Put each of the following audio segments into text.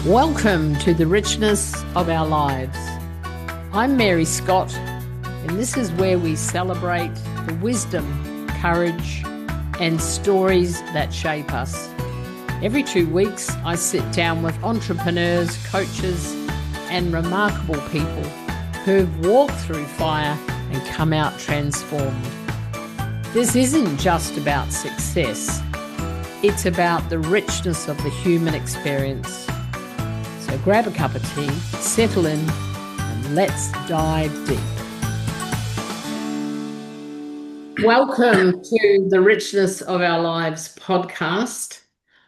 Welcome to the Richness of Our Lives. I'm Mary Scott, and this is where we celebrate the wisdom, courage, and stories that shape us. Every 2 weeks, I sit down with entrepreneurs, coaches, and remarkable people who've walked through fire and come out transformed. This isn't just about success, it's about the richness of the human experience. So grab a cup of tea, settle in, and let's dive deep. Welcome to the Richness of Our Lives podcast.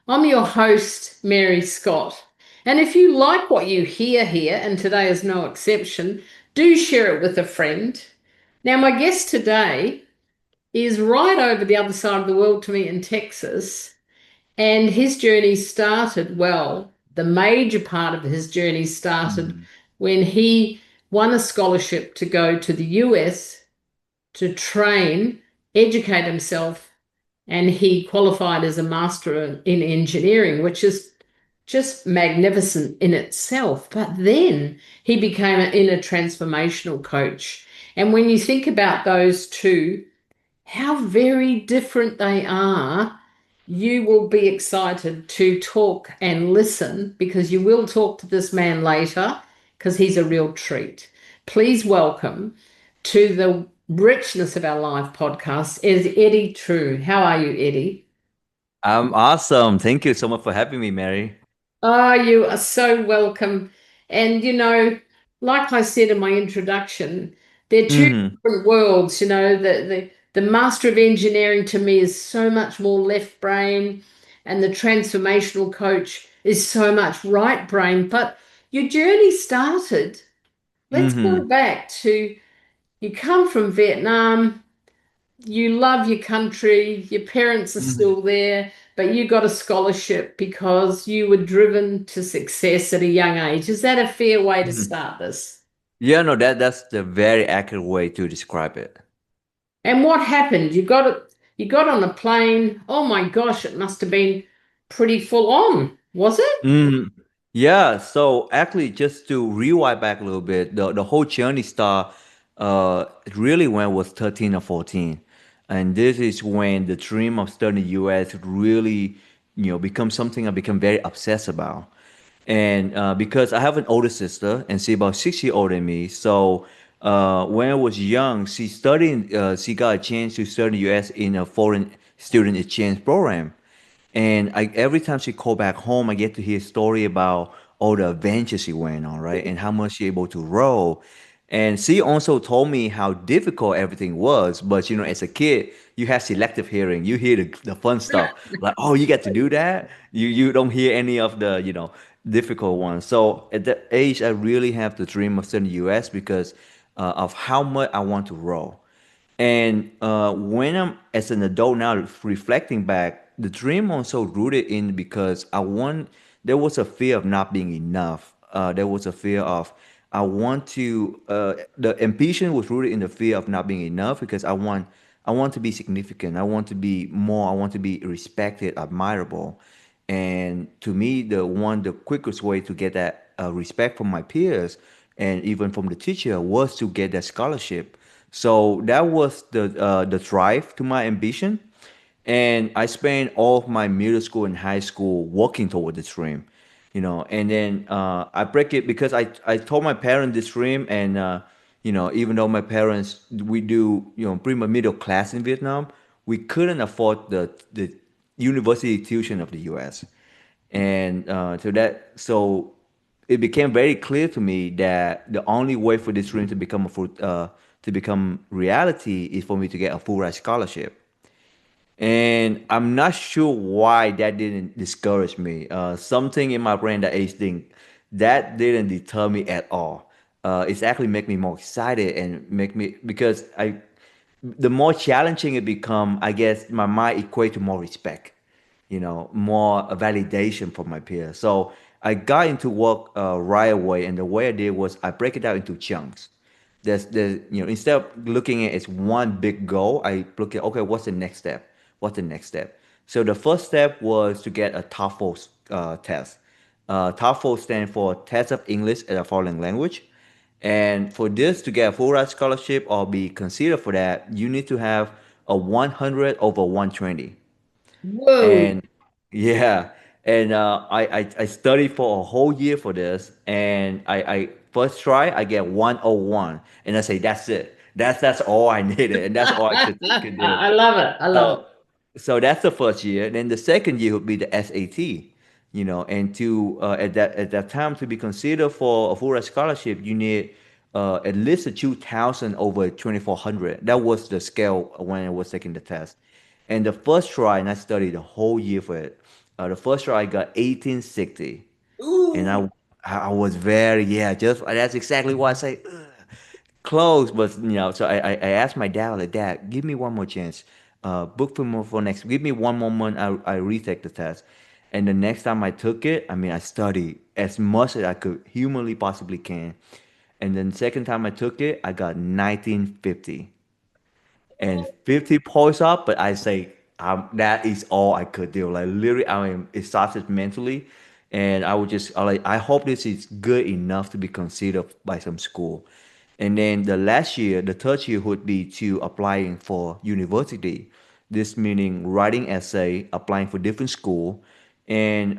I'm your host, Mary Scott. And if you like what you hear here, and today is no exception, do share it with a friend. Now, my guest today is right over the other side of the world to me in Texas, and his journey started, the major part of his journey started when he won a scholarship to go to the US to train, educate himself, and he qualified as a master in engineering, which is just magnificent in itself. But then he became an inner transformational coach. And when you think about those two, how very different they are, you will be excited to talk and listen, because you will talk to this man later because he's a real treat. Please welcome to the Richness of Our Life podcast is Eddie Truong. How are you, Eddie? I'm awesome. Thank you so much for having me, Mary. Oh, you are so welcome. And, like I said in my introduction, they're two hmm different worlds. The Master of Engineering to me is so much more left brain, and the transformational coach is so much right brain. But your journey started, let's go hmm back to, you come from Vietnam. You love your country, your parents are hmm still there, but you got a scholarship because you were driven to success at a young age. Is that a fair way to hmm start this? Yeah, no, that's the very accurate way to describe it. And what happened? You got on a plane. Oh my gosh, it must have been pretty full on, was it? Mm. Yeah, so actually just to rewind back a little bit, the whole journey start really when I was 13 or 14. And this is when the dream of studying the US really, become something I become very obsessed about. And because I have an older sister and she's about 6 years older than me, so when I was young, she got a chance to study in the U.S. in a foreign student exchange program. And every time she called back home, I get to hear a story about all the adventures she went on, right? And how much she able to row. And she also told me how difficult everything was. But as a kid, you have selective hearing. You hear the fun stuff. Like, oh, you get to do that. You don't hear any of the, difficult ones. So at that age, I really have the dream of studying US because of how much I want to row. And when I'm as an adult now reflecting back, the dream also rooted in because there was a fear of not being enough. There was a fear of, the ambition was rooted in the fear of not being enough because I want to be significant. I want to be more. I want to be respected, admirable. And to me, the quickest way to get that respect from my peers and even from the teacher was to get that scholarship. So that was the drive to my ambition, and I spent all of my middle school and high school working toward this dream, And then I break it because I told my parents this dream, and even though my parents we do pretty much middle class in Vietnam, we couldn't afford the university tuition of the U.S. And so it became very clear to me that the only way for this dream to become reality is for me to get a full ride scholarship. And I'm not sure why that didn't discourage me. Something in my brain that age thing that didn't deter me at all. It's actually make me more excited and make me because I the more challenging it become, I guess my mind equate to more respect, more validation from my peers. So I got into work right away, and the way I did was I break it out into chunks. Instead of looking at it as one big goal, I look at, okay, what's the next step? What's the next step? So the first step was to get a TOEFL test. TOEFL stands for Test of English as a Foreign Language. And for this to get a full ride scholarship or be considered for that, you need to have a 100 over 120. Whoa. And yeah, and I studied for a whole year for this, and I first try I get 101, and I say that's it. That's all I needed, and that's all I could do. I love it. I love it. So, so that's the first year. Then the second year would be the SAT, and to at that time to be considered for a full ride scholarship, you need at least a 2,000 over 2,400. That was the scale when I was taking the test. And the first try, and I studied the whole year for it. The first try I got 1860, and Ooh. I was very, yeah, just that's exactly what I say. "Ugh." Close, but so I asked my dad, like, Dad, give me one more chance. Book for more for next. Give me one more month. I retake the test, and the next time I took it, I mean, I studied as much as I could humanly possibly can, and then second time I took it, I got 1950 and 50 points up, but I say that is all I could do. Like literally, I mean, it started mentally, and I would just I hope this is good enough to be considered by some school. And then the last year, the third year would be to applying for university. This meaning writing essay, applying for different school, and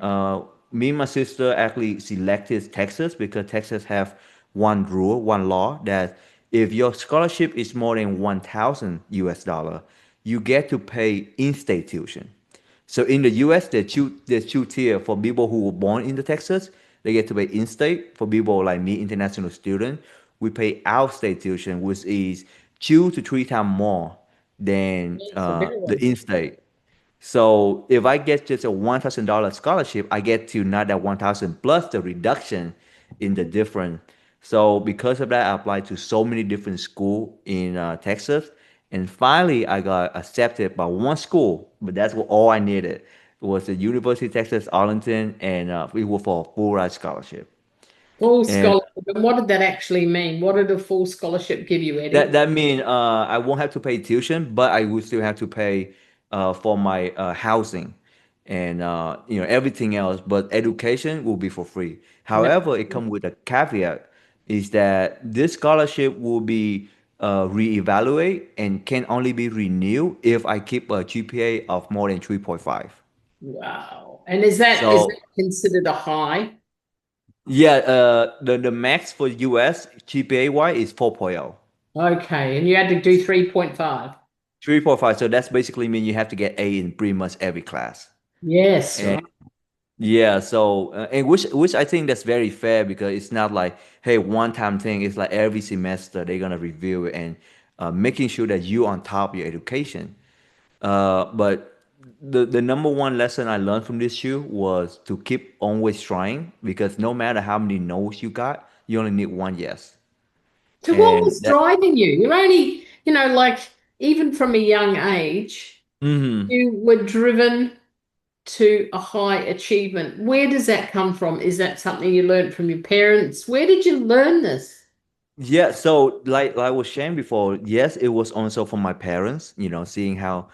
me and my sister actually selected Texas because Texas have one rule, one law that if your scholarship is more than 1,000 US dollar, you get to pay in-state tuition. So in the US, there's two tier for people who were born in the Texas. They get to pay in-state. For people like me, international student, we pay out-state tuition, which is 2 to 3 times more than It's a better the one. in-state. So if I get just a $1,000 scholarship, I get to not that 1,000 plus the reduction in the difference. So because of that, I applied to so many different school in Texas, and finally I got accepted by one school. But that's all I needed. It was the University of Texas Arlington, and it was for a full ride scholarship. Full And scholarship. And what did that actually mean? What did a full scholarship give you, that Eddie? that mean I won't have to pay tuition, but I will still have to pay for my housing and everything else. But education will be for free. Yep. However, it comes with a caveat is that this scholarship will be reevaluate and can only be renewed if I keep a GPA of more than 3.5. Wow. And is that So considered a high? yeah, the max for US GPA wise is 4.0. Okay. And you had to do 3.5. 3.5. So that's basically mean you have to get A in pretty much every class. Yes, And right. yeah, so and which I think that's very fair because it's not like hey one time thing. It's like every semester they're gonna review it and making sure that you on top of your education. But the number one lesson I learned from this shoe was to keep always trying because no matter how many no's you got, you only need one yes. So what And was that. driving you? You're only, like even from a young age, Mhm. you were driven to a high achievement. Where does that come from? Is that something you learned from your parents? Where did you learn this? Yeah, so like I was sharing before, yes, it was also from my parents, seeing how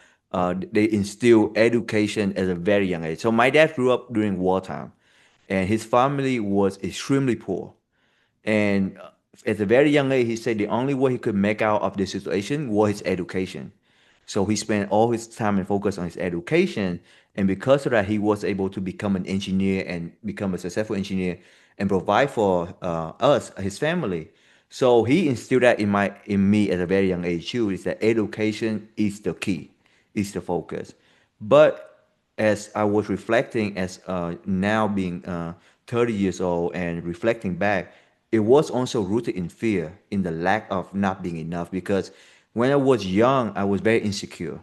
they instill education at a very young age. So my dad grew up during wartime, and his family was extremely poor. And at a very young age, he said the only way he could make out of the situation was his education. So he spent all his time and focus on his education. And because of that, he was able to become an engineer and become a successful engineer and provide for us, his family. So he instilled that in me at a very young age too, is that education is the key, is the focus. But as I was reflecting, as now being 30 years old and reflecting back, it was also rooted in fear, in the lack of not being enough. Because when I was young, I was very insecure.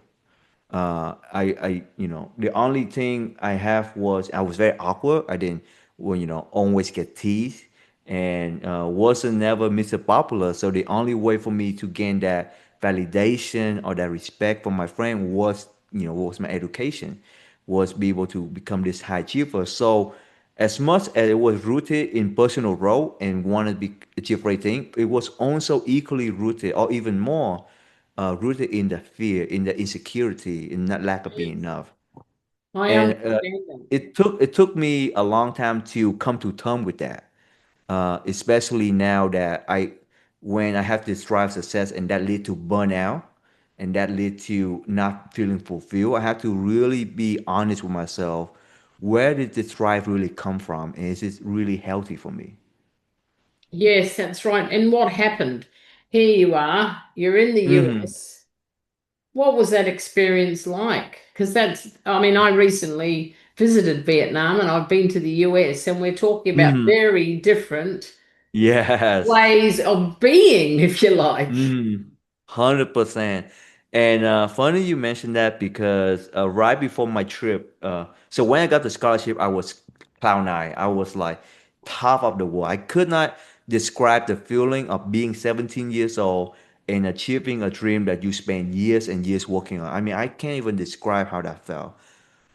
The only thing I have was I was very awkward. I didn't, well, always get teased and wasn't never Mr. Popular. So the only way for me to gain that validation or that respect from my friend was my education, was be able to become this high achiever. So as much as it was rooted in personal growth and wanted to be achieve great thing, it was also equally rooted or even more rooted in the fear, in the insecurity, in that lack of being enough. I And understand that. it took me a long time to come to terms with that. Especially now that when I have this drive success and that lead to burnout and that lead to not feeling fulfilled, I have to really be honest with myself. Where did this drive really come from? And is it really healthy for me? Yes, that's right. And what happened? Here you are, you're in the Hmm. US. What was that experience like? Because I mean, I recently visited Vietnam and I've been to the US, and we're talking about Hmm. very different Yes. ways of being, if you like. 100%. And funny you mentioned that because right before my trip, so when I got the scholarship, I was cloud nine. I was like top of the world. I could not describe the feeling of being 17 years old and achieving a dream that you spend years and years working on. I mean, I can't even describe how that felt.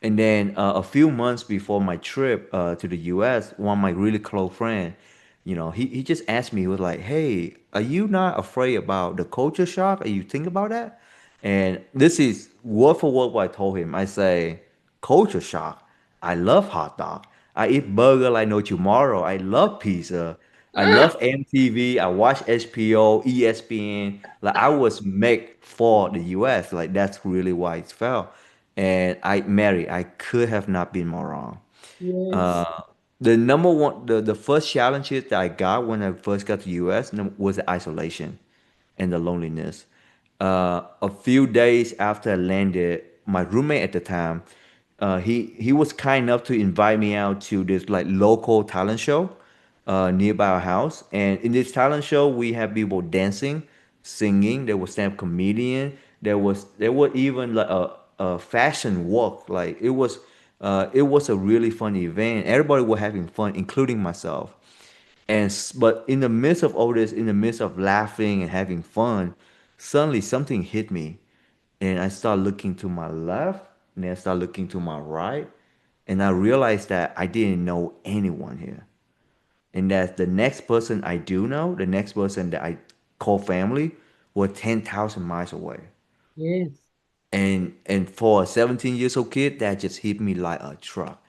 And then a few months before my trip to the US, one of my really close friend, he just asked me, he was like, "Hey, are you not afraid about the culture shock? Are you think about that?" And this is word for word what I told him. I say, "Culture shock. I love hot dog. I eat burger like no tomorrow. I love pizza. I love MTV. I watch HBO, ESPN. Like I was made for the US. Like that's really why it felt." And Mary, I could have not been more wrong. Yes. Uh, the number one, the first challenges that I got when I first got to US was the isolation and the loneliness. A few days after I landed, my roommate at the time, he was kind enough to invite me out to this like local talent show nearby our house. And in this talent show, we have people dancing, singing. There was stand-up comedian. There was even like a fashion walk. Like it was a really fun event. Everybody was having fun, including myself. But in the midst of all this, in the midst of laughing and having fun, suddenly something hit me, and I start looking to my left, and then I start looking to my right, and I realized that I didn't know anyone here, and that the next person I do know, the next person that I call family, were 10,000 miles away. Yes. And for a 17 years old kid, that just hit me like a truck.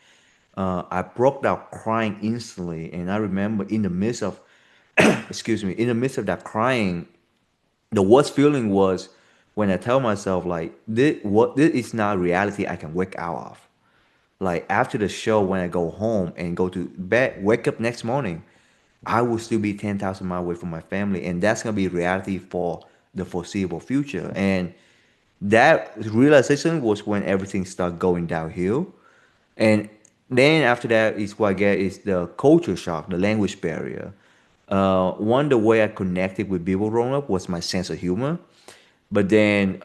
I broke out crying instantly, and I remember in the midst of excuse me, in the midst of that crying, the worst feeling was when I tell myself like this is not reality I can wake out of. Like after the show, when I go home and go to bed, wake up next morning, I will still be 10,000 miles away from my family, and that's gonna be reality for the foreseeable future. And that realization was when everything started going downhill. And then after that is what I get is the culture shock, the language barrier. One, the way I connected with people growing up was my sense of humor. But then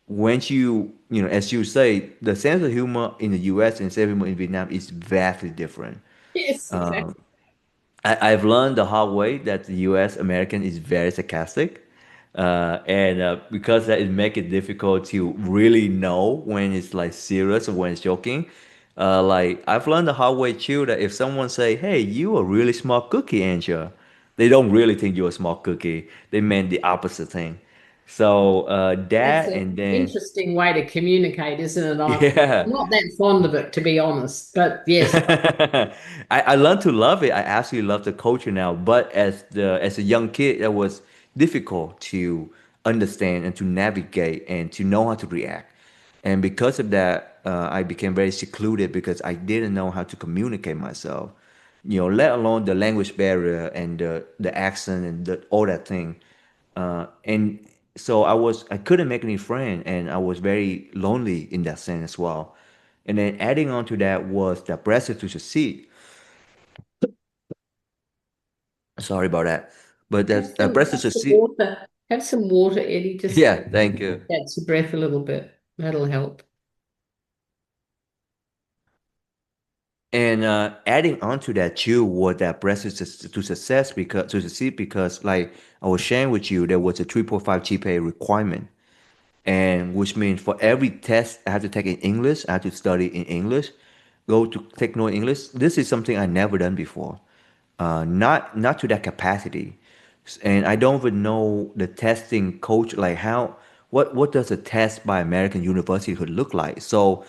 once as you say, the sense of humor in the US and sense of humor in Vietnam is vastly different. Yes, exactly. I've learned the hard way that the U.S. American is very sarcastic, and because that it make it difficult to really know when it's like serious or when it's joking. Like I've learned the hard way too that if someone say, "Hey, you a really smart cookie, ain't you?" They don't really think you're a smart cookie. They meant the opposite thing. So That's that an and then interesting way to communicate, isn't it? I'm yeah. not that fond of it, to be honest. But yes, I learned to love it. I absolutely love the culture now. But as a young kid, it was difficult to understand and to navigate and to know how to react. And because of that, I became very secluded because I didn't know how to communicate myself. Let alone the language barrier and the accent and all that thing. And so I couldn't make any friend, and I was very lonely in that sense as well. And then adding on to that was the pressure to succeed. Sorry about that, but have that's pressure some to succeed. water. Have some water, Eddie. Just Yeah, thank you. catch your breath a little bit. That'll help. And adding on to that too was that pressure to success because to succeed because like I was sharing with you, there was a 3.5 GPA requirement, and which means for every test I have to take in English, I have to study in English, go to take note in English. This is something I never done before, not to that capacity, and I don't even know the testing coach like what does a test by American university could look like. So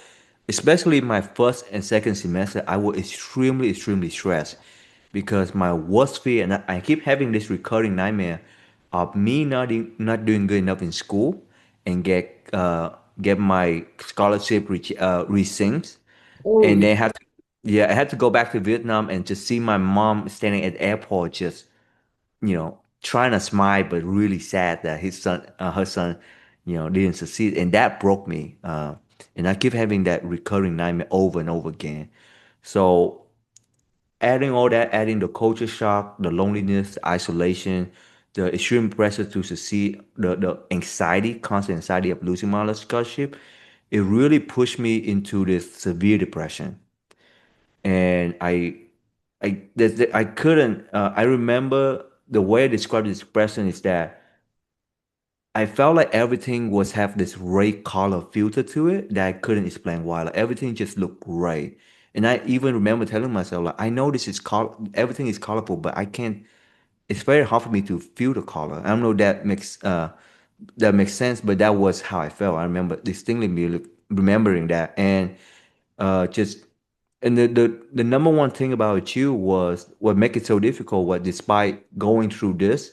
especially my first and second semester, I was extremely, extremely stressed because my worst fear, and I keep having this recurring nightmare of me not doing good enough in school and get my scholarship rescinds, Oh, and yeah. then have to, yeah, I had to go back to Vietnam and just see my mom standing at the airport, just trying to smile but really sad that her son, didn't succeed, and that broke me. And I keep having that recurring nightmare over and over again. So adding all that, adding the culture shock, the loneliness, the isolation, the extreme pressure to succeed, the anxiety, constant anxiety of losing my scholarship, it really pushed me into this severe depression. And I couldn't. I remember the way I described this depression is that I felt like everything was have this gray color filter to it that I couldn't explain why. Like everything just looked gray. And I even remember telling myself, like, I know this is everything is colorful, but I can't. It's very hard for me to feel the color. I don't know if that makes sense, but that was how I felt. I remember distinctly remembering that, and just and the number one thing about you was what make it so difficult was despite going through this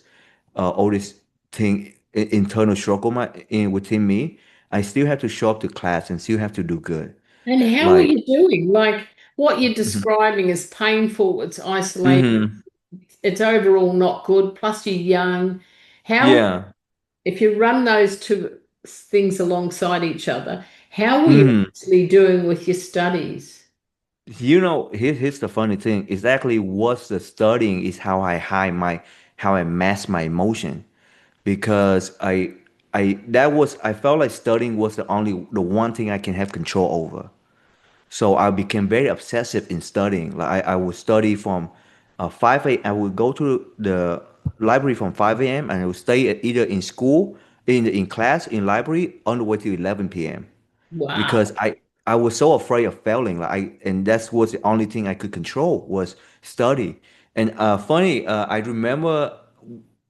all this thing internal struggle within me, I still have to show up to class and still have to do good. And how are Like, you doing? Like what you're mhm, describing is painful, it's isolating, mhm, it's overall not good, plus you're young. How, yeah, if you run those two things alongside each other, how were you mhm. actually doing with your studies? Here's the funny thing. Exactly what's the studying is how I hide how I mask my emotion, because I felt like studying was the one thing I can have control over. So I became very obsessive in studying. Like I would study from 5 a. I would go to the library from 5 a.m. and I would stay either in school, in class, in library, on the way to 11 p.m. because Wow. I was so afraid of failing. And that was the only thing I could control was study. And funny, I remember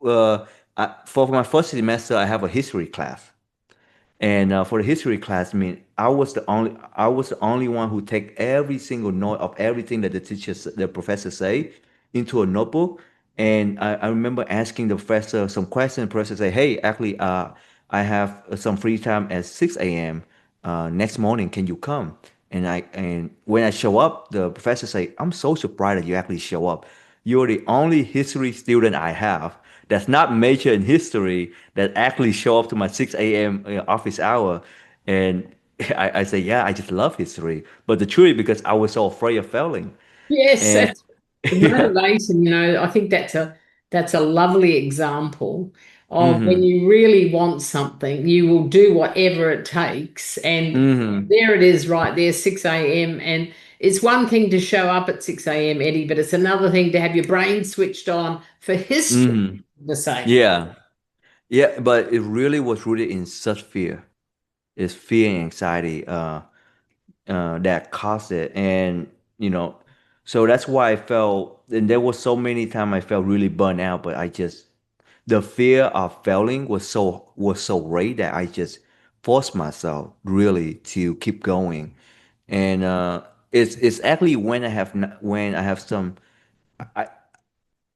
uh, for my first semester, I have a history class. And for the history class, I mean, I was the only one who take every single note of everything that the professor say into a notebook. And I remember asking the professor some questions. The professor say, "Hey, actually, I have some free time at 6 a.m. Next morning. Can you come?" And when I show up, the professor say, "I'm so surprised that you actually show up. You're the only history student I have that's not major in history that actually show up to my 6 a.m. Office hour." And I say, yeah, I just love history. But the truth is because I was so afraid of failing. Yes, And that's the yeah. motivation, I think that's a lovely example of when Hmm. you really want something, you will do whatever it takes. And Hmm. there it is right there, 6 a.m. And it's one thing to show up at 6 a.m., Eddie, but it's another thing to have your brain switched on for history, Hmm. the sake. Yeah. Yeah. But it really was rooted in such fear. It's fear and anxiety that caused it. And, you know, so that's why I felt, and there was so many times I felt really burnt out, but the fear of failing was so great that I just forced myself really to keep going. And it's actually when I have some I,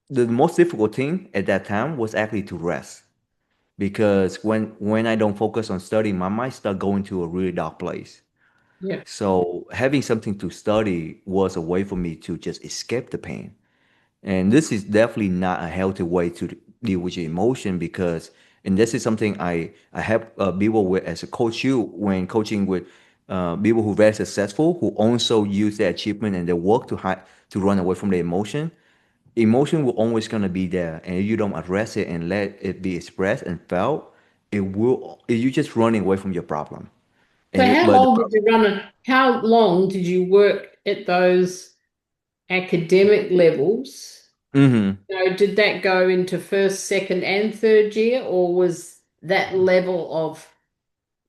the most difficult thing at that time was actually to rest, because when I don't focus on studying, my mind start going to a really dark place. Yeah. So having something to study was a way for me to just escape the pain. And this is definitely not a healthy way to deal with your emotion, because, and this is something I help people with as a coach you when coaching with people who are very successful, who also use their achievement and their work to run away from their emotion. Emotion will always gonna be there, and if you don't address it and let it be expressed and felt, you just running away from your problem. So And but the how long did you work at those academic levels? Mhm. Did that go into first, second, and third year, or was that level of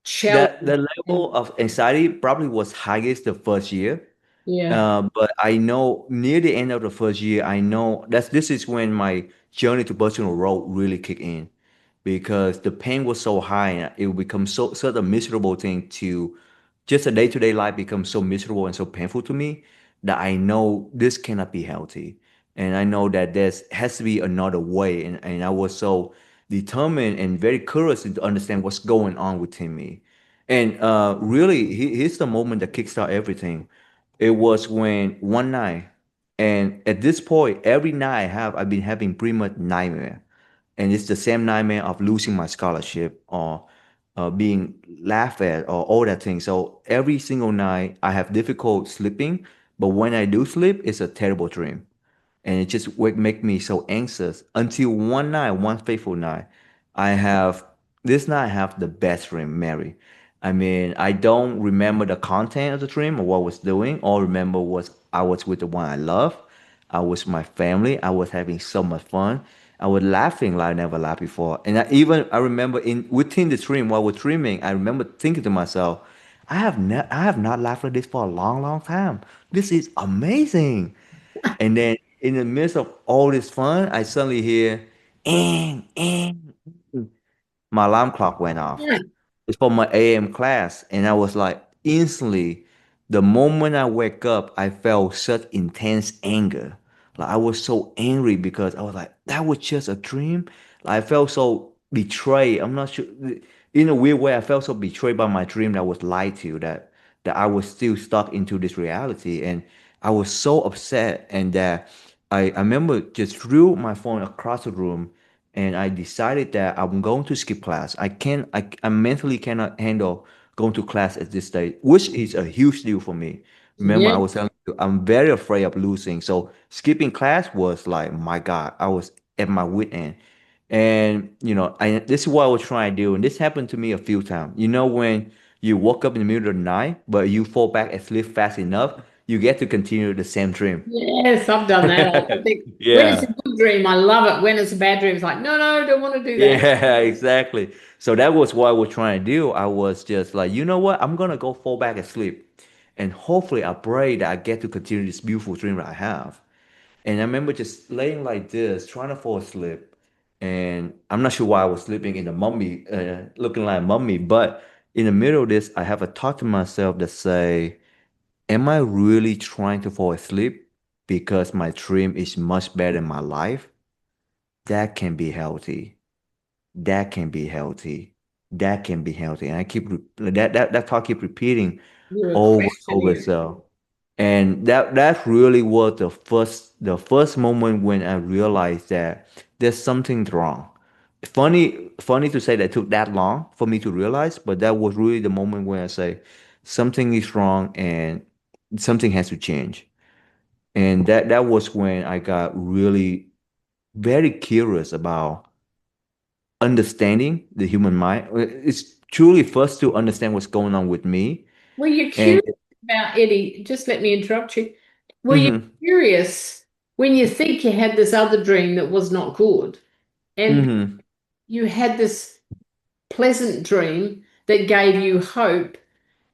challenge? That the level of anxiety probably was highest the first year. Yeah, But I know near the end of the first year, I know this is when my journey to personal growth really kicked in, because the pain was so high and it would become such a miserable thing just a day-to-day life becomes so miserable and so painful to me that I know this cannot be healthy. And I know that there has to be another way. And I was so determined and very curious to understand what's going on within me. And really, here's the moment that kickstarted everything. It was when one night, and at this point, every night I've been having pretty much nightmare, and it's the same nightmare of losing my scholarship or being laughed at or all that thing. So every single night I have difficult sleeping, but when I do sleep, it's a terrible dream, and it just would make me so anxious until one night, one fateful night, I have this night I have the best dream, Mary. I mean, I don't remember the content of the dream or what I was doing. All I remember was I was with the one I love. I was with my family. I was having so much fun. I was laughing like I never laughed before. And I remember in within the dream while we're dreaming, I remember thinking to myself, I have not laughed like this for a long, long time. This is amazing. And then in the midst of all this fun, I suddenly hear, and my alarm clock went off. Yeah. It's for my AM class. And I was like, instantly, the moment I wake up, I felt such intense anger. Like I was so angry because I was like, that was just a dream. Like, I felt so betrayed. I'm not sure. In a weird way, I felt so betrayed by my dream that I was lied to, that I was still stuck into this reality. And I was so upset. And that I remember just threw my phone across the room, and I decided that I'm going to skip class. I mentally cannot handle going to class at this stage, which is a huge deal for me. Remember, Yeah. I was telling you, I'm very afraid of losing. So skipping class was like, my God, I was at my wit end. And, this is what I was trying to do. And this happened to me a few times. You know, when you woke up in the middle of the night, but you fall back asleep fast enough, you get to continue the same dream. Yes, I've done that. I think when it's a Yeah. good dream, I love it. When it's a bad dream, it's like, no, no, don't want to do that. Yeah, exactly. So that was what I was trying to do. I was just like, you know what? I'm gonna go fall back asleep. And hopefully I pray that I get to continue this beautiful dream that I have. And I remember just laying like this, trying to fall asleep. And I'm not sure why I was sleeping in the mummy, looking like a mummy, but in the middle of this, I have a thought to myself that say, am I really trying to fall asleep because my dream is much better than my life? That can be healthy. That can be healthy. That can be healthy. And I keep that thought keep repeating You're a over and over questionnaire. itself. And that really was the first moment when I realized that there's something wrong. Funny to say that it took that long for me to realize, but that was really the moment when I say something is wrong and something has to change. And that was when I got really very curious about understanding the human mind. It's truly first to understand what's going on with me. Were you And curious about Eddie? Just let me interrupt you. Were you mm-hmm, curious when you think you had this other dream that was not good, and mm-hmm, you had this pleasant dream that gave you hope?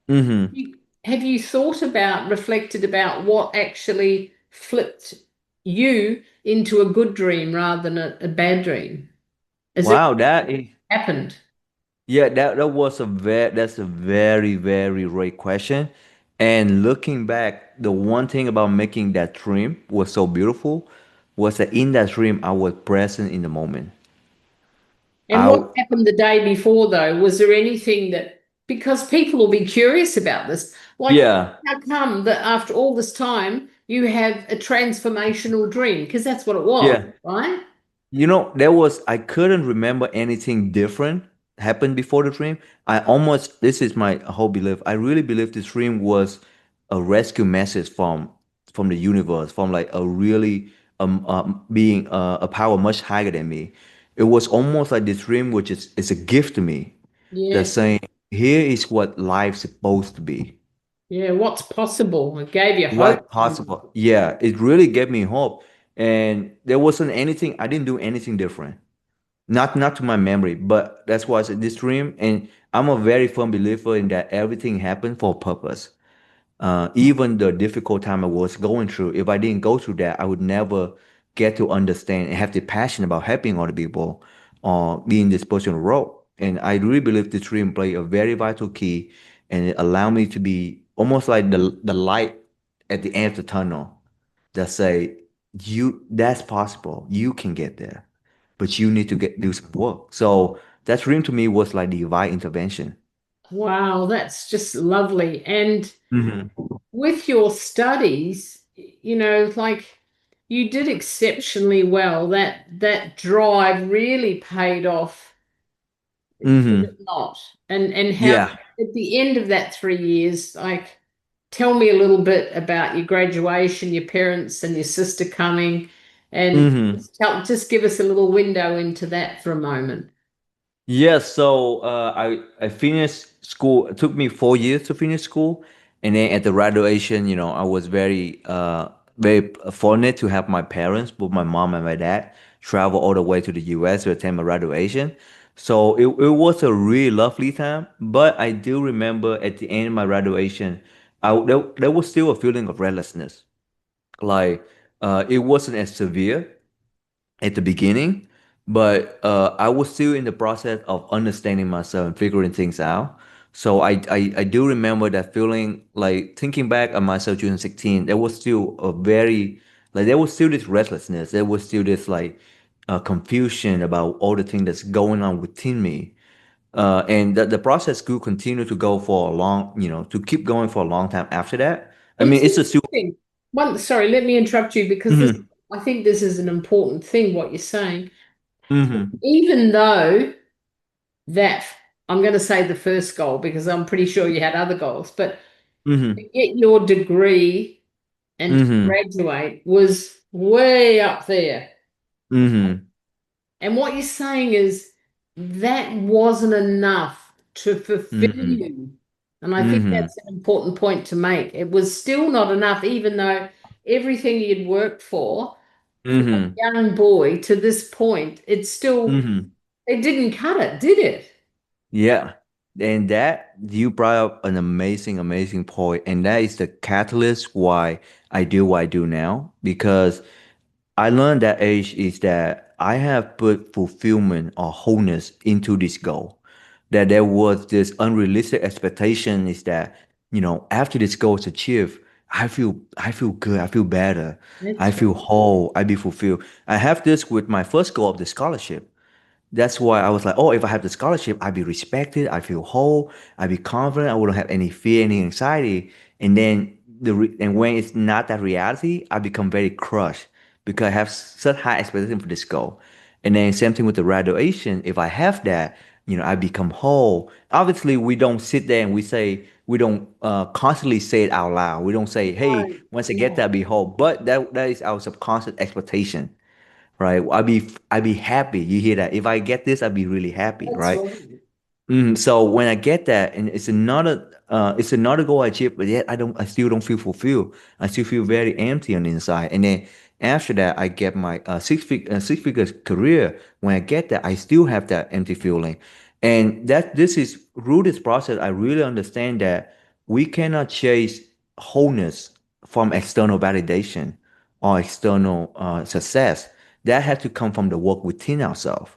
mm-hmm. Have you thought about, reflected about what actually flipped you into a good dream rather than a bad dream? Is it Wow, that is, happened? yeah, that's a very, very great question. And looking back, the one thing about making that dream was so beautiful was that in that dream I was present in the moment. And what I happened the day before, though? Was there anything that, because people will be curious about this, like, Yeah, how come that after all this time you have a transformational dream? Because that's what it was, yeah. right? I couldn't remember anything different happened before the dream. This is my whole belief. I really believe this dream was a rescue message from the universe, from like a really being a power much higher than me. It was almost like this dream, which is a gift to me, that's Yes. saying, here is what life's supposed to be. Yeah. What's possible? It gave you hope. What possible? Yeah, it really gave me hope. And there wasn't anything, I didn't do anything different. Not to my memory, but that's why I said this dream. And I'm a very firm believer in that everything happened for a purpose. Even the difficult time I was going through, if I didn't go through that, I would never get to understand and have the passion about helping other people or being this personal role. And I really believe this dream played a very vital key. and it allowed me to be almost like the light at the end of the tunnel that say that's possible. You can get there, but you need to get do some work. So that dream to me was like divine intervention. Wow, that's just lovely. And Hmm. with your studies, like you did exceptionally well. That drive really paid off, did it Hmm. not? And how Yeah. at the end of that 3 years, like tell me a little bit about your graduation, your parents and your sister coming, and Hmm. just give us a little window into that for a moment. Yes, so I finished school. It took me 4 years to finish school, and then at the graduation, I was very fortunate to have my parents, both my mom and my dad, travel all the way to the U.S. to attend my graduation. So it was a really lovely time. But I do remember at the end of my graduation, there was still a feeling of restlessness. Like it wasn't as severe at the beginning, but I was still in the process of understanding myself and figuring things out. So I do remember that feeling, like thinking back on myself 2016, there was still there was still this restlessness. There was still this like confusion about all the things that's going on within me. And the process could continue to go for a to keep going for a long time after that. I It's mean, it's a still. interesting. Sorry, let me interrupt you because Hmm. I think this is an important thing, what you're saying. Hmm. Even though that, I'm going to say the first goal because I'm pretty sure you had other goals, but to Hmm. get your degree and to Hmm. graduate was way up there. Hmm. And what you're saying is that wasn't enough to fulfill Hmm. you. And I think Hmm. that's an important point to make. It was still not enough, even though everything you'd worked for a Hmm. young boy to this point, Hmm. it didn't cut it, did it? Yeah. And that you brought up an amazing point. And that is the catalyst why I do what I do now. Because I learned that age is that I have put fulfillment or wholeness into this goal. That there was this unrealistic expectation is that, after this goal is achieved, I feel good, I feel better, I That's feel right. whole, I be fulfilled. I have this with my first goal of the scholarship. That's why I was like, oh, if I have the scholarship, I'd be respected, I feel whole, I'd be confident, I wouldn't have any fear, any anxiety. And then and when it's not that reality, I become very crushed because I have such high expectation for this goal. And then same thing with the graduation. If I have that, I become whole. Obviously, we don't sit there and we don't constantly say it out loud. We don't say, hey, Right. once I get Yeah, that, I'll be whole. But that is our subconscious expectation, right? I'll be happy. You hear that? If I get this, I'll be really happy, that's right? right. So when I get that, and it's another goal I achieved, but yet I still don't feel fulfilled. I still feel very empty on the inside. And then after that, I get my six figure career. When I get that, I still have that empty feeling. And that this is through this process, I really understand that we cannot chase wholeness from external validation or external success. That had to come from the work within ourselves.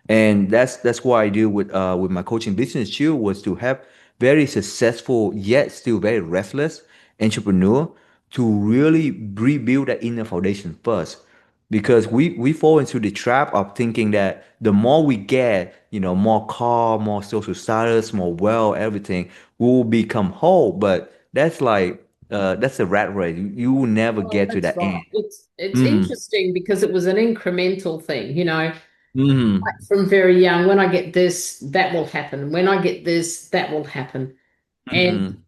And that's what I do with my coaching business too, was to have very successful yet still very restless entrepreneur to really rebuild that inner foundation first. Because we fall into the trap of thinking that the more we get, more car, more social status, more wealth, everything, we will become whole. But that's a rat race. You will never Oh, get to that's that right. end. It's Mm-hmm. interesting because it was an incremental thing, Mm-hmm. like from very young. When I get this, that will happen. When I get this, that will happen. And Mm-hmm.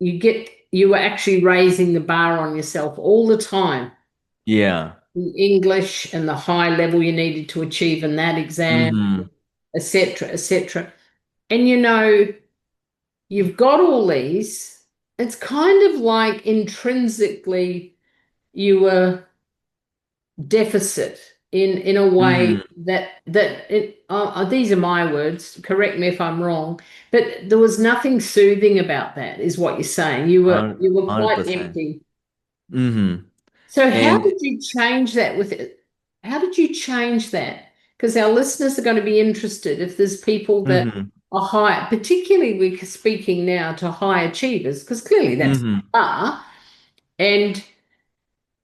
you were actually raising the bar on yourself all the time. Yeah. The English and the high level you needed to achieve in that exam, Mm-hmm. etc., etc. And you've got all these. It's kind of like intrinsically you were deficit in a way Mm-hmm. these are my words, correct me if I'm wrong, but there was nothing soothing about that, is what you're saying. You were quite 100%. empty. Mm-hmm. So how And did you change that with it? How did you change that? Because our listeners are going to be interested if there's people that mm-hmm. a high, particularly we're speaking now to high achievers, because clearly that's Mm-hmm. are. And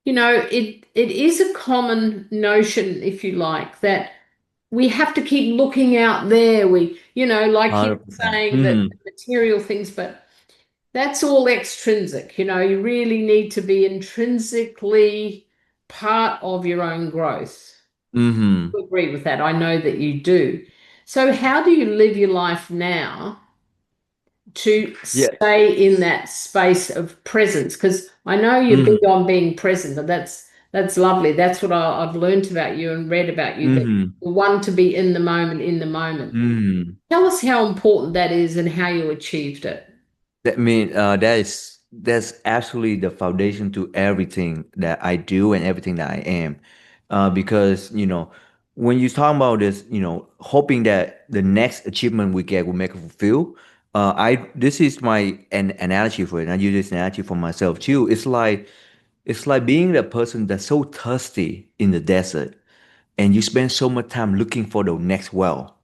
it is a common notion, if you like, that we have to keep looking out there. Like you were 100%. saying that Mm-hmm. material things, but that's all extrinsic. You really need to be intrinsically part of your own growth. Mm-hmm. I agree with that. I know that you do. So how do you live your life now to Yeah. stay in that space of presence? Because I know you're big Mm-hmm. on being present, and that's lovely. That's what I've learned about you and read about you, that Mm-hmm. you want to be in the moment, in the moment. Mm-hmm. Tell us how important that is and how you achieved it. That's absolutely the foundation to everything that I do and everything that I am. Because when you talk about this, hoping that the next achievement we get will make us fulfill. I This is my an analogy for it. And I use this analogy for myself too. It's like being the person that's so thirsty in the desert, and you spend so much time looking for the next well,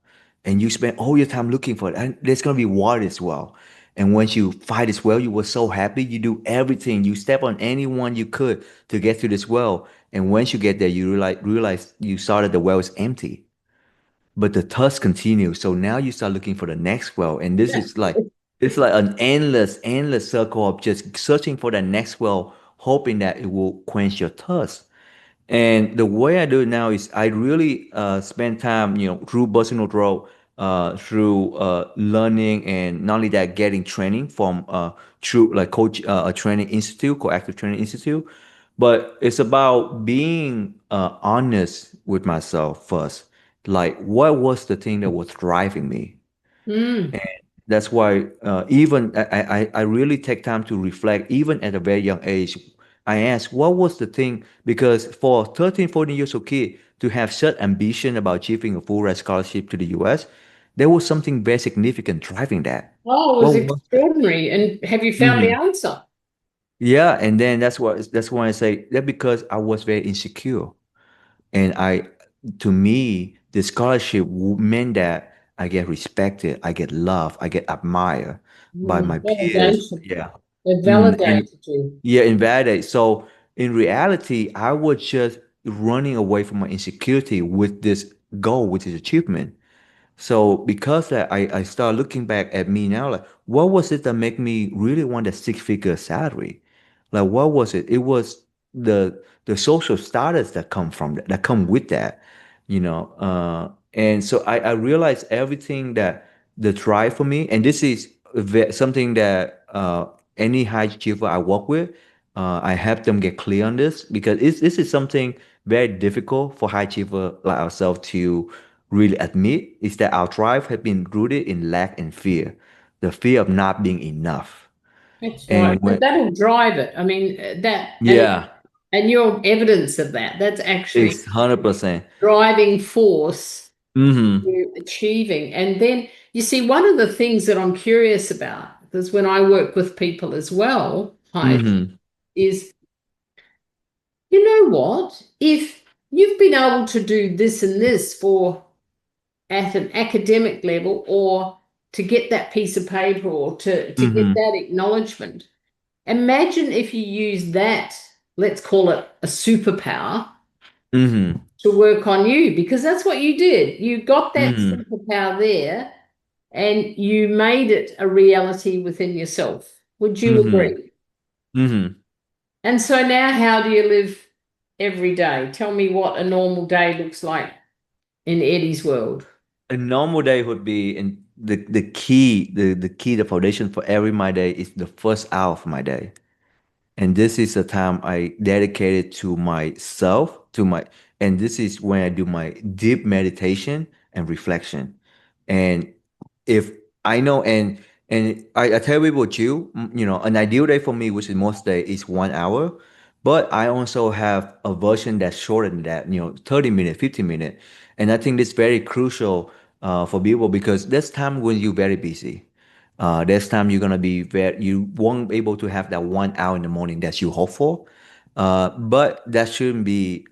and you spend all your time looking for it, and there's gonna be water as well. And once you find this well, you were so happy, you do everything, you step on anyone you could to get to this well. And once you get there, you realize you saw that the well is empty, but the thirst continues. So now you start looking for the next well, and this Yeah. is like it's like an endless circle of just searching for the next well, hoping that it will quench your thirst. And the way I do it now is I really spend time, through personal growth, through learning, and not only that, getting training from through like coach a training institute called Active Training Institute. But it's about being honest with myself first. Like, what was the thing that was driving me? Mm. That's why even I really take time to reflect, even at a very young age. I ask, what was the thing? Because for 13, 14 years old kid to have such ambition about achieving a full ride scholarship to the US, there was something very significant driving that. Oh, it was What was that? extraordinary. And have you found the Hmm. answer? Yeah, and then that's why I say that, because I was very insecure. And to me, the scholarship meant that I get respected, I get loved, I get admired by my peers. Validation. Yeah. They And validated you. yeah, invalidate. So in reality, I was just running away from my insecurity with this goal, which is achievement. So because that, I start looking back at me now, like, what was it that made me really want a six-figure salary? Like, what was it? It was the social status that come from that come with that, and so I realized everything that the drive for me, and this is something that any high achiever I work with, I help them get clear on this, because this is something very difficult for high achiever like ourselves to really admit, is that our drive has been rooted in lack and fear, the fear of not being enough. That's right. And But when, that'll drive it. I mean, that yeah, and you're evidence of that. That's actually it's 100%. driving force Mm-hmm. to achieving. And then you see, one of the things that I'm curious about, because when I work with people as well, hi, Mm-hmm. is you know what? If you've been able to do this and this for at an academic level, or to get that piece of paper, or to get Mm-hmm. that acknowledgement, imagine if you use that, let's call it a superpower, Mm-hmm. to work on you, because that's what you did. You got that Mm-hmm. superpower there and you made it a reality within yourself. Would you Mm-hmm. agree? Mm-hmm. And so now, how do you live every day? Tell me what a normal day looks like in Eddie's world. A normal day would be, in the foundation for every my day is the first hour of my day. And this is a time I dedicated to myself, and this is when I do my deep meditation and reflection. And if I know, and I tell people too, an ideal day for me, which is most day, is 1 hour. But I also have a version that's shorter than that, 30 minutes, 50 minutes. And I think this very crucial for people, because there's time when you're very busy. There's time you're gonna be you won't be able to have that 1 hour in the morning that you hope for. But that shouldn't be.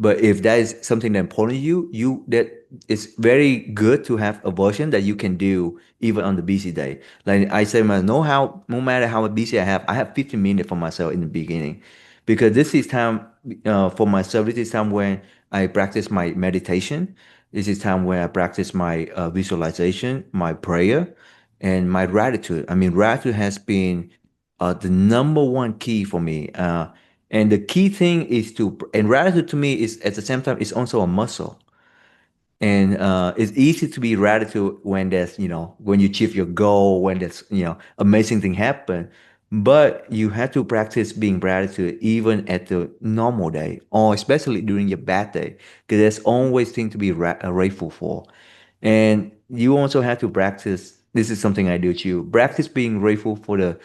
But if that is something that important to you, that it's very good to have a version that you can do even on the busy day. Like I say, no matter how busy I have 15 minutes for myself in the beginning, because this is time for myself. This is time when I practice my meditation. This is time when I practice my visualization, my prayer, and my gratitude. I mean, gratitude has been the number one key for me. And the key thing is and gratitude to me is at the same time, it's also a muscle. And it's easy to be gratitude when when you achieve your goal, when there's, amazing thing happen. But you have to practice being gratitude even at the normal day, or especially during your bad day, because there's always thing to be grateful for. And you also have to practice. This is something I do too. Practice being grateful for the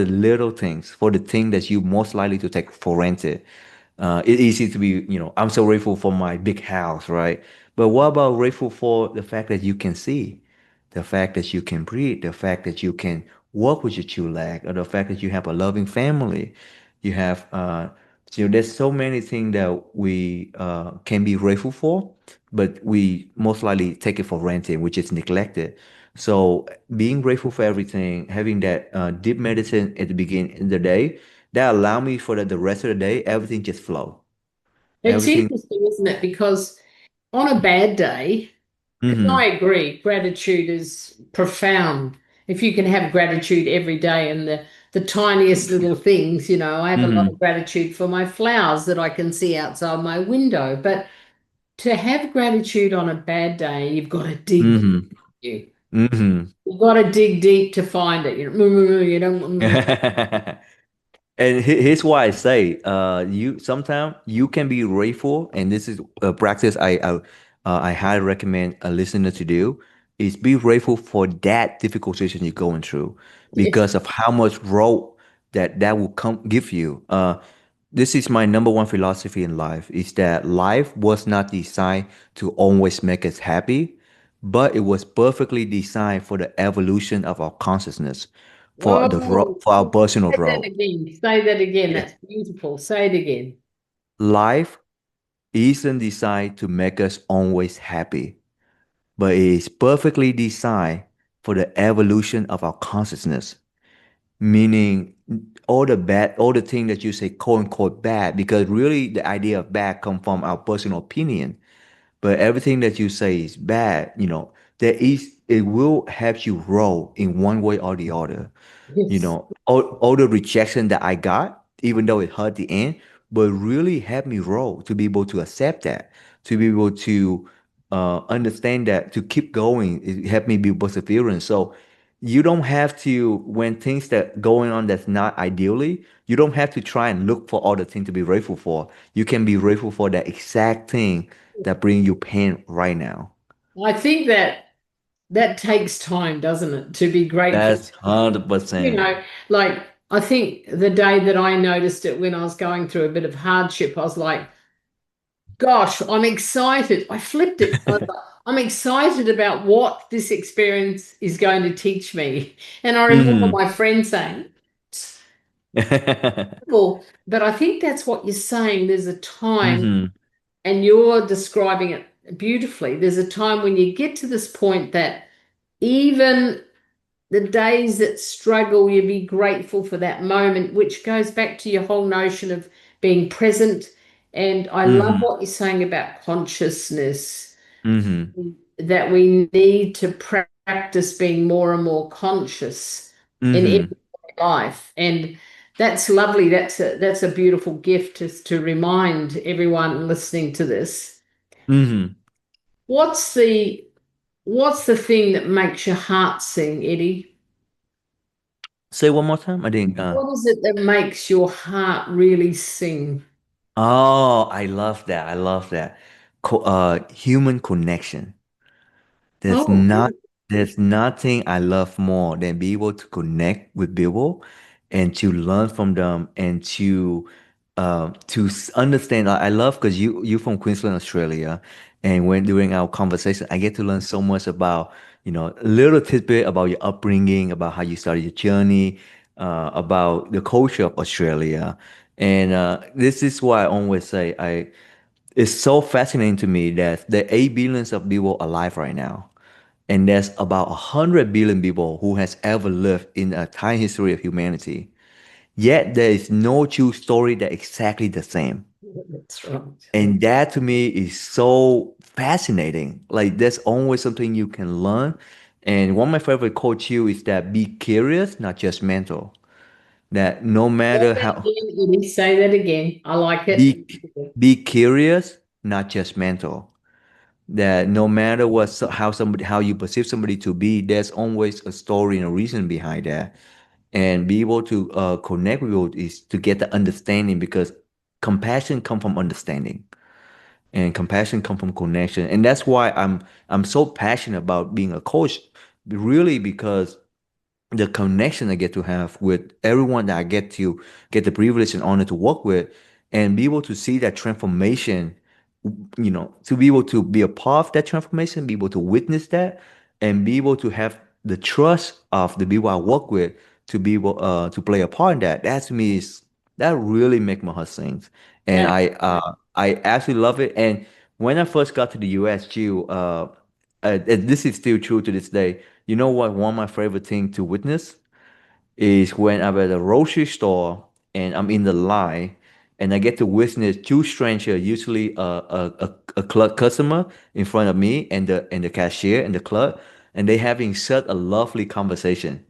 little things, for the thing that you most likely to take for granted. It's easy to be, I'm so grateful for my big house, right? But what about grateful for the fact that you can see, the fact that you can breathe, the fact that you can walk with your two legs, or the fact that you have a loving family, you have, there's so many things that we can be grateful for, but we most likely take it for granted, which is neglected. So being grateful for everything, having that deep meditation at the beginning of the day, that allow me for the rest of the day, everything just flow. It's Everything. interesting, isn't it? Because on a bad day, because I Mm-hmm. agree, gratitude is profound. If you can have gratitude every day and the tiniest little things, I have a lot Mm-hmm. of gratitude for my flowers that I can see outside my window. But to have gratitude on a bad day, you've got to dig Mm-hmm. deep. Mm-hmm. You've got to dig deep to find it. You don't. And here's why I say, you sometimes you can be grateful, and this is a practice I highly recommend a listener to do, is be grateful for that difficult situation you're going through, Yes. because of how much growth that will come give you. This is my number one philosophy in life: is that life was not designed to always make us happy, but it was perfectly designed for the evolution of our consciousness, Oh, for our personal say that growth. again. Say that again. Yes. That's beautiful. Say it again. Life isn't designed to make us always happy, but it is perfectly designed for the evolution of our consciousness. Meaning all the things that you say quote unquote bad, because really the idea of bad come from our personal opinion. But everything that you say is bad, it will help you grow in one way or the other. Yes. All the rejection that I got, even though it hurt the end, but really helped me grow to be able to accept that, to be able to understand that, to keep going. It helped me be perseverance. So you don't have to, when things that going on that's not ideally, you don't have to try and look for all the things to be grateful for. You can be grateful for that exact thing that bring you pain right now. I think that takes time, doesn't it, to be grateful? That's 100%. Like I think the day that I noticed it when I was going through a bit of hardship, I was like, gosh, I'm excited. I flipped it. I was like, I'm excited about what this experience is going to teach me. And I remember Hmm. my friend saying, well, but I think that's what you're saying. There's a time, Hmm. and you're describing it beautifully. There's a time when you get to this point that even the days that struggle, you be grateful for that moment, which goes back to your whole notion of being present. And I love Hmm. what you're saying about consciousness, Hmm. that we need to practice being more and more conscious in Hmm. every life. And that's lovely. That's a beautiful gift to remind everyone listening to this. Hmm. What's the what's the thing that makes your heart sing, Eddie? Say one more time. I didn't. What is it that makes your heart really sing? Oh, I love that. I love that. Human connection. There's Oh, not there's nothing I love more than be able to connect with people and to learn from them, and understand. I love because you from Queensland, Australia, and when during our conversation, I get to learn so much about, a little tidbit about your upbringing, about how you started your journey, about the culture of Australia, and this is why I always say It's so fascinating to me that there are 8 billions of people alive right now. And there's about 100 billion people who has ever lived in a time history of humanity. Yet there is no true story that exactly the same. That's right. And that to me is so fascinating. Like there's always something you can learn. And one of my favorite quotes here is that be curious, not just mental. That no Say matter that how again, Eddie. Say that again. I like it. be be curious, not just mental. That no matter how you perceive somebody to be, there's always a story and a reason behind that. And be able to connect with people is to get the understanding because compassion come from understanding and compassion come from connection. And that's why I'm so passionate about being a coach, really because the connection I get to have with everyone that I get the privilege and honor to work with and be able to see that transformation, to be able to be a part of that transformation, be able to witness that, and be able to have the trust of the people I work with to be able to play a part in that. That to me is that really make my heart sing, and That I absolutely love it. And when I first got to the U.S., too, and this is still true to this day. You know what? One of my favorite thing to witness is when I'm at a grocery store and I'm in the line and I get to witness two strangers, usually a club customer in front of me and the cashier and the clerk, and they having such a lovely conversation.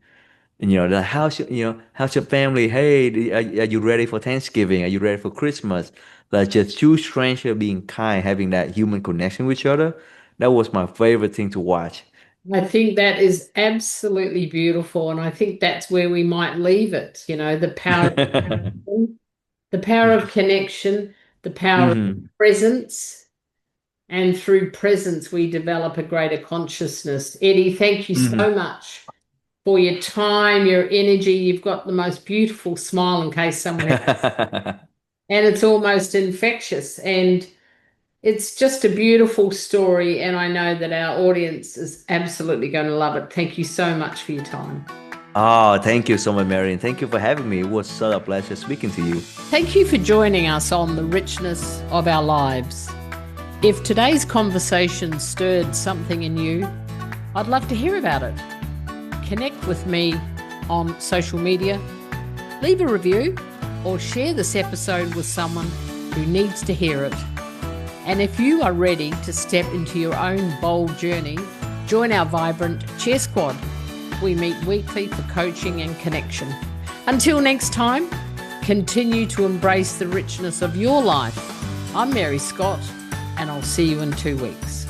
And like how's your family? Hey, are you ready for Thanksgiving? Are you ready for Christmas? Like just two strangers being kind, having that human connection with each other. That was my favorite thing to watch. I think that is absolutely beautiful, and I think that's where we might leave it. The power of connection, the power of Hmm. presence, and through presence we develop a greater consciousness. Eddie, thank you so Hmm. much for your time, your energy. You've got the most beautiful smile in case someone else, and it's almost infectious. And it's just a beautiful story, and I know that our audience is absolutely going to love it. Thank you so much for your time. Oh, thank you so much, Mary, and thank you for having me. It was such a pleasure speaking to you. Thank you for joining us on The Richness of Our Lives. If today's conversation stirred something in you, I'd love to hear about it. Connect with me on social media, leave a review, or share this episode with someone who needs to hear it. And if you are ready to step into your own bold journey, join our vibrant Cheer Squad. We meet weekly for coaching and connection. Until next time, continue to embrace the richness of your life. I'm Mary Scott, and I'll see you in 2 weeks.